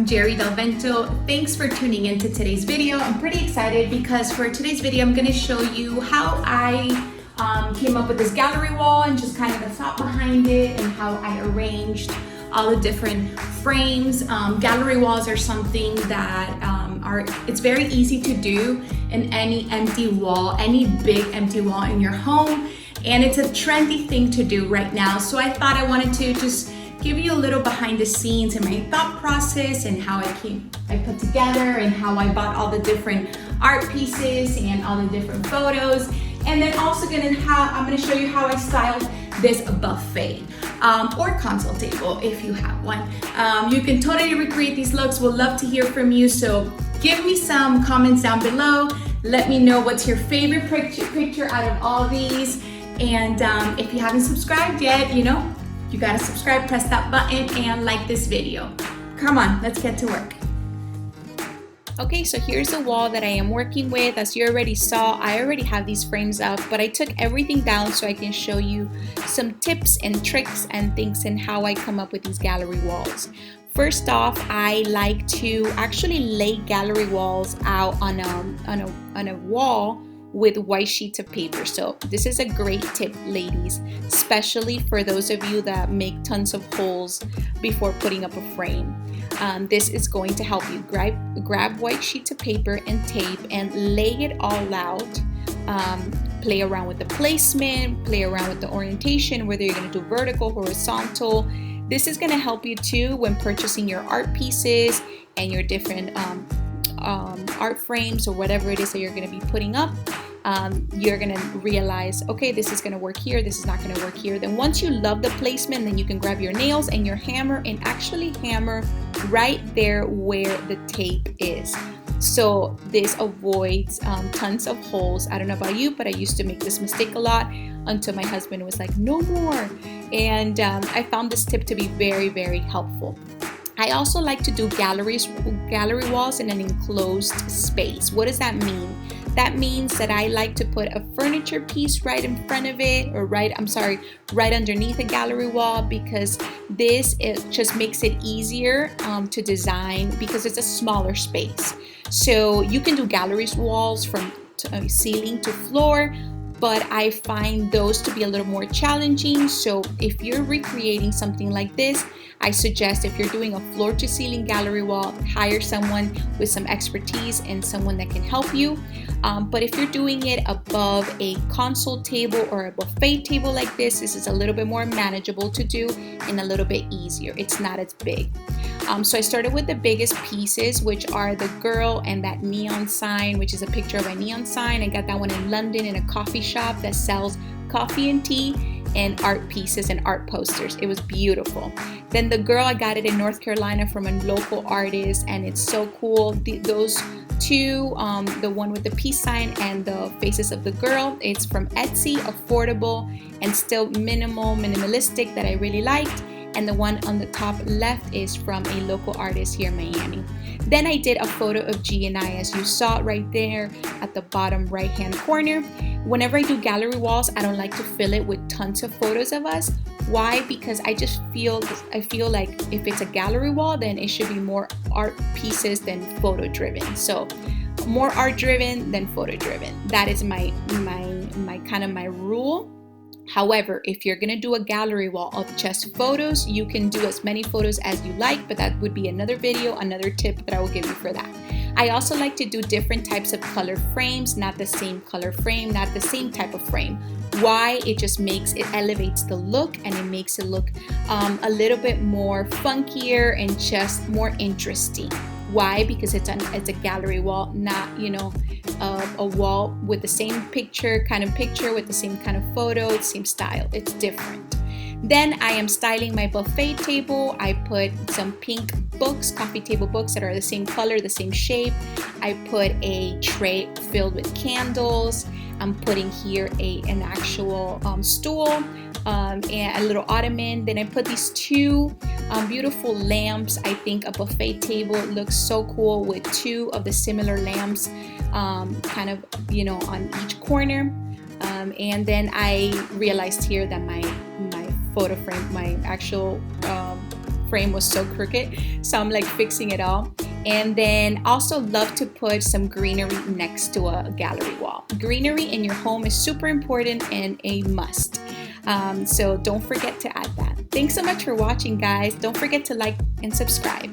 Jerry Del Vento. Thanks for tuning into today's video. I'm pretty excited because for today's video, I'm gonna show you how I came up with this gallery wall and just kind of the thought behind it and how I arranged all the different frames. Gallery walls are something that it's very easy to do in any empty wall, any big empty wall in your home. And it's a trendy thing to do right now. So I thought I wanted to just give you a little behind the scenes and my thought process and how I put together and how I bought all the different art pieces and all the different photos. And then also I'm gonna show you how I styled this buffet or console table if you have one. You can totally recreate these looks. We'll love to hear from you. So give me some comments down below. Let me know what's your favorite picture out of all these. And if you haven't subscribed yet, you gotta subscribe, press that button, and like this video. Come on, let's get to work. Okay, so here's the wall that I am working with. As you already saw, I already have these frames up, but I took everything down so I can show you some tips and tricks and things and how I come up with these gallery walls. First off, I like to actually lay gallery walls out on a wall with white sheets of paper. So this is a great tip, ladies, especially for those of you that make tons of holes before putting up a frame. This is going to help you grab white sheets of paper and tape and lay it all out. Play around with the placement, play around with the orientation, whether you're going to do vertical, horizontal. This is going to help you too when purchasing your art pieces and your different art frames or whatever it is that you're going to be putting up. You're going to realize, okay, this is going to work here, this is not going to work here. Then once you love the placement, then you can grab your nails and your hammer and actually hammer right there where the tape is. So this avoids tons of holes. I don't know about you, but I used to make this mistake a lot until my husband was like, no more. And I found this tip to be very, very helpful. I also like to do gallery walls in an enclosed space. What does that mean? That means that I like to put a furniture piece right in front of it, or right underneath a gallery wall, because it just makes it easier to design because it's a smaller space. So you can do gallery walls from ceiling to floor, but I find those to be a little more challenging. So if you're recreating something like this, I suggest if you're doing a floor to ceiling gallery wall, hire someone with some expertise and someone that can help you. But if you're doing it above a console table or a buffet table like this is a little bit more manageable to do and a little bit easier. It's not as big. So I started with the biggest pieces, which are the girl and that neon sign, which is a picture of a neon sign. I got that one in London in a coffee shop that sells coffee and tea and art pieces and art posters. It was beautiful. Then the girl, I got it in North Carolina from a local artist, and it's so cool. Those two, the one with the peace sign and the faces of the girl, it's from Etsy, affordable and still minimalistic that I really liked. And the one on the top left is from a local artist here in Miami. Then I did a photo of G and I, as you saw right there at the bottom right hand corner. Whenever I do gallery walls, I don't like to fill it with tons of photos of us. Why? Because I feel like if it's a gallery wall, then it should be more art pieces than photo driven. So more art driven than photo driven. That is my rule. However, if you're gonna do a gallery wall of just photos, you can do as many photos as you like, but that would be another video, another tip that I will give you for that. I also like to do different types of color frames, not the same color frame, not the same type of frame. Why? It elevates the look and it makes it look a little bit more funkier and just more interesting. Why? Because it's a gallery wall, not a wall with the same picture with the same kind of photo, same style. It's different. Then I am styling my buffet table. I put some pink books, coffee table books that are the same color, the same shape. I put a tray filled with candles. I'm putting here an actual stool and a little ottoman. Then I put these two beautiful lamps. I think a buffet table looks so cool with two of the similar lamps on each corner. And then I realized here that my photo frame, my actual frame was so crooked, so I'm like fixing it all. And then also love to put some greenery next to a gallery wall. Greenery in your home is super important and a must. So don't forget to add that. Thanks so much for watching, guys. Don't forget to like and subscribe.